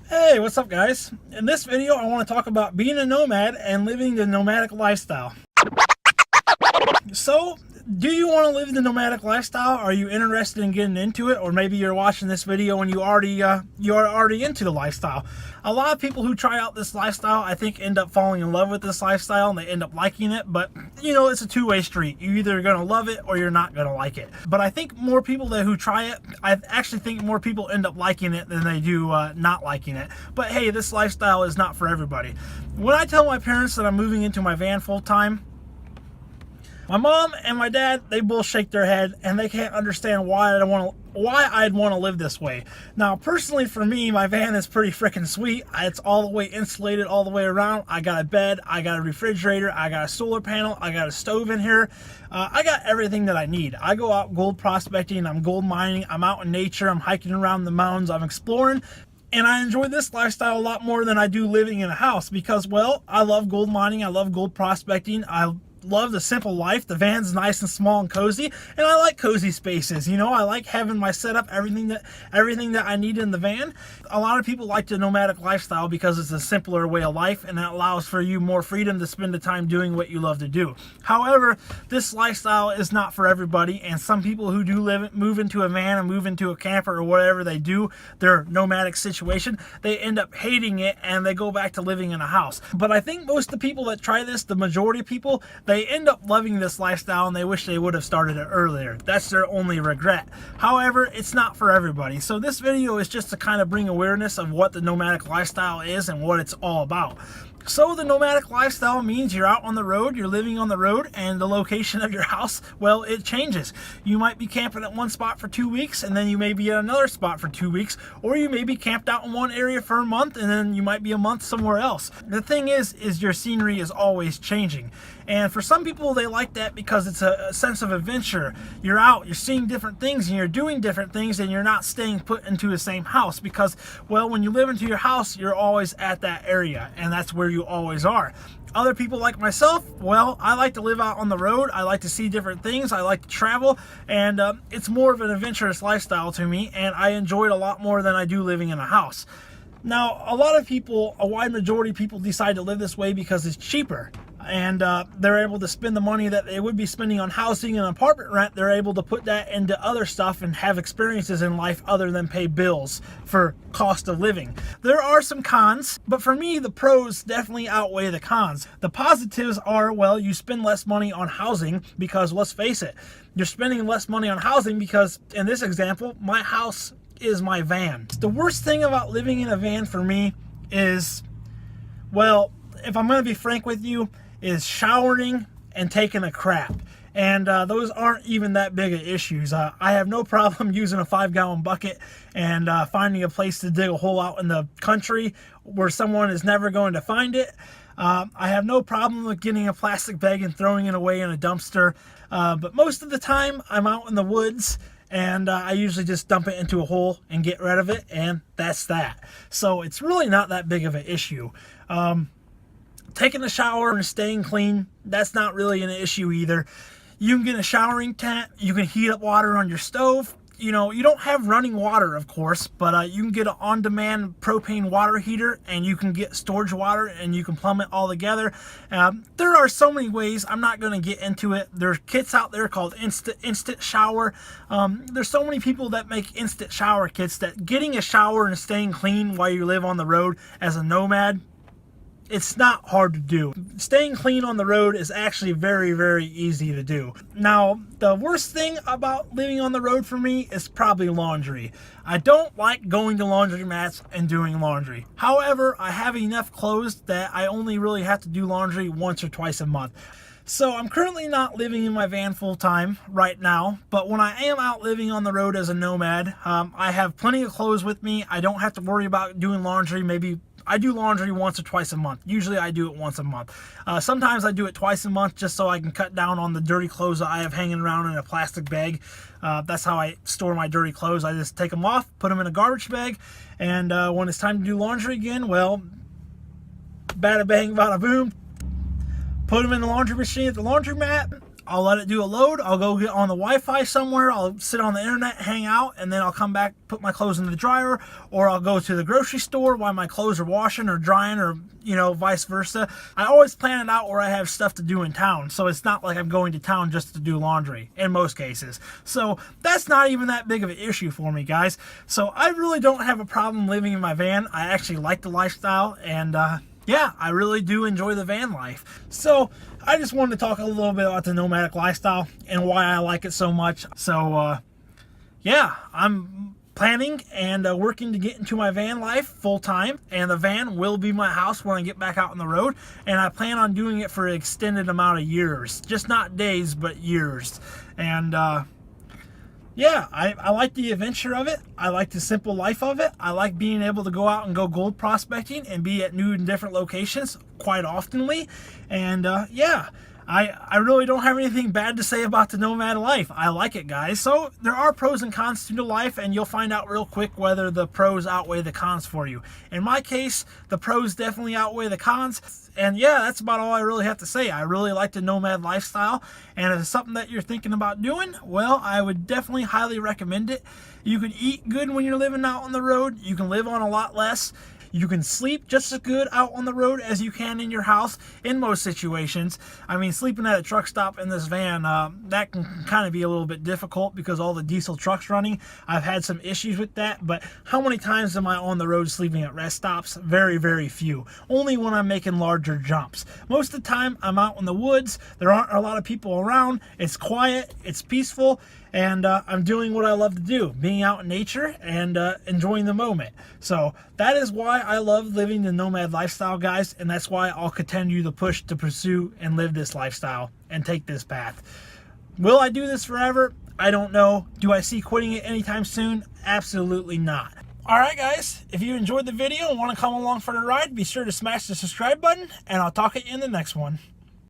Hey, what's up guys? In this video I want to talk about being a nomad and living the nomadic lifestyle. So, do you want to live the nomadic lifestyle? Are you interested in getting into it? Or maybe you're watching this video and you're already into the lifestyle. A lot of people who try out this lifestyle, I think, end up falling in love with this lifestyle and they end up liking it. But, you know, it's a two-way street. You're either going to love it or you're not going to like it. But I think more people who try it, I actually think more people end up liking it than they do not liking it. But hey, this lifestyle is not for everybody. When I tell my parents that I'm moving into my van full-time, my mom and my dad, they both shake their head and they can't understand why I'd want to live this way. Now, personally for me, my van is pretty freaking sweet. It's all the way insulated all the way around. I got a bed, I got a refrigerator, I got a solar panel, I got a stove in here. I got everything that I need. I go out gold prospecting, I'm gold mining, I'm out in nature, I'm hiking around the mountains, I'm exploring. And I enjoy this lifestyle a lot more than I do living in a house because, well, I love gold mining, I love gold prospecting, I love the simple life. The van's nice and small and cozy, and I like cozy spaces. You know, I like having my setup, everything that I need in the van. A lot of people like the nomadic lifestyle because it's a simpler way of life and it allows for you more freedom to spend the time doing what you love to do. However, this lifestyle is not for everybody, and some people who do move into a van and move into a camper or whatever they do, their nomadic situation, they end up hating it and they go back to living in a house. But I think most of the people that try this, the majority of people, they end up loving this lifestyle and they wish they would have started it earlier. That's their only regret. However, it's not for everybody. So this video is just to kind of bring awareness of what the nomadic lifestyle is and what it's all about. So the nomadic lifestyle means you're out on the road, you're living on the road, and the location of your house, well, it changes. You might be camping at one spot for 2 weeks, and then you may be at another spot for 2 weeks, or you may be camped out in one area for a month, and then you might be a month somewhere else. The thing is your scenery is always changing. And for some people, they like that because it's a sense of adventure. You're out, you're seeing different things, and you're doing different things, and you're not staying put into the same house because, well, when you live into your house, you're always at that area, and that's where you always are. Other people like myself, well, I like to live out on the road. I like to see different things. I like to travel, and it's more of an adventurous lifestyle to me, and I enjoy it a lot more than I do living in a house. Now, a wide majority of people decide to live this way because it's cheaper. And they're able to spend the money that they would be spending on housing and apartment rent. They're able to put that into other stuff and have experiences in life other than pay bills for cost of living. There are some cons, but for me, the pros definitely outweigh the cons. The positives are, well, you spend less money on housing because, let's face it, you're spending less money on housing because, in this example, my house is my van. The worst thing about living in a van for me is, well, if I'm going to be frank with you, is showering and taking a crap. And those aren't even that big of issues. I have no problem using a 5-gallon bucket and finding a place to dig a hole out in the country where someone is never going to find it. I have no problem with getting a plastic bag and throwing it away in a dumpster. But most of the time, I'm out in the woods, and I usually just dump it into a hole and get rid of it, and that's that. So it's really not that big of an issue. Taking a shower and staying clean, that's not really an issue either. You can get a showering tent, you can heat up water on your stove. You know, you don't have running water, of course, but you can get an on-demand propane water heater, and you can get storage water, and you can plumb it all together. There are so many ways. I'm not going to get into it. There's kits out there called instant shower. There's so many people that make instant shower kits that getting a shower and staying clean while you live on the road as a nomad, it's not hard to do. Staying clean on the road is actually very, very easy to do. Now, the worst thing about living on the road for me is probably laundry. I don't like going to laundromats and doing laundry. However, I have enough clothes that I only really have to do laundry once or twice a month. So I'm currently not living in my van full time right now, but when I am out living on the road as a nomad, I have plenty of clothes with me. I don't have to worry about doing laundry. Maybe I do laundry once or twice a month. Usually I do it once a month. Sometimes I do it twice a month just so I can cut down on the dirty clothes that I have hanging around in a plastic bag. That's how I store my dirty clothes. I just take them off, put them in a garbage bag, and when it's time to do laundry again, well, bada bang, bada boom, put them in the laundry machine at the laundromat, I'll let it do a load. I'll go get on the Wi-Fi somewhere. I'll sit on the internet, hang out, and then I'll come back, put my clothes in the dryer, or I'll go to the grocery store while my clothes are washing or drying, or vice versa. I always plan it out where I have stuff to do in town, so it's not like I'm going to town just to do laundry in most cases. So that's not even that big of an issue for me, guys. So I really don't have a problem living in my van. I actually like the lifestyle, and yeah, I really do enjoy the van life. So I just wanted to talk a little bit about the nomadic lifestyle and why I like it so much. So yeah, I'm planning and working to get into my van life full time, and the van will be my house when I get back out on the road, and I plan on doing it for an extended amount of years, just not days but years. And yeah, I like the adventure of it. I like the simple life of it. I like being able to go out and go gold prospecting and be at new and different locations quite oftenly. And yeah, I really don't have anything bad to say about the nomad life. I like it, guys. So there are pros and cons to the life, and you'll find out real quick whether the pros outweigh the cons for you. In my case, the pros definitely outweigh the cons. And yeah, that's about all I really have to say. I really like the nomad lifestyle, and if it's something that you're thinking about doing, well, I would definitely highly recommend it. You can eat good when you're living out on the road. You can live on a lot less. You can sleep just as good out on the road as you can in your house in most situations. I mean, sleeping at a truck stop in this van, that can kind of be a little bit difficult because all the diesel trucks running. I've had some issues with that, but how many times am I on the road sleeping at rest stops? Very, very few. Only when I'm making larger jumps. Most of the time, I'm out in the woods. There aren't a lot of people around. It's quiet. It's peaceful. And I'm doing what I love to do, being out in nature and enjoying the moment. So that is why I love living the nomad lifestyle, guys, and that's why I'll continue to push to pursue and live this lifestyle and take this path. Will I do this forever? I don't know. Do I see quitting it anytime soon? Absolutely not. Alright, guys, if you enjoyed the video and want to come along for the ride, be sure to smash the subscribe button, and I'll talk at you in the next one.